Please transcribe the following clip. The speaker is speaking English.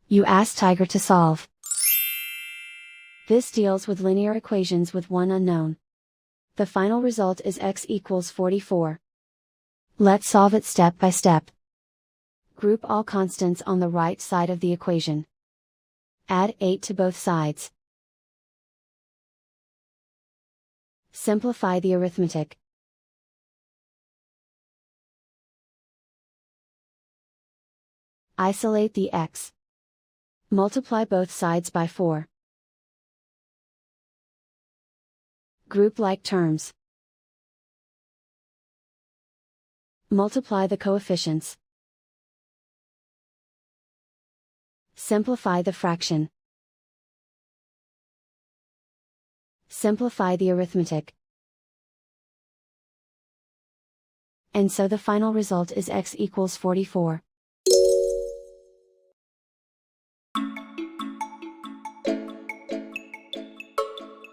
You ask Tiger to solve. This deals with linear equations with one unknown. The final result is x equals 44. Let's solve it step by step. Group all constants on the right side of the equation. Add 8 to both sides. Simplify the arithmetic. Isolate the x. Multiply both sides by 4. Group like terms. Multiply the coefficients. Simplify the fraction. Simplify the arithmetic. And so the final result is x equals 44.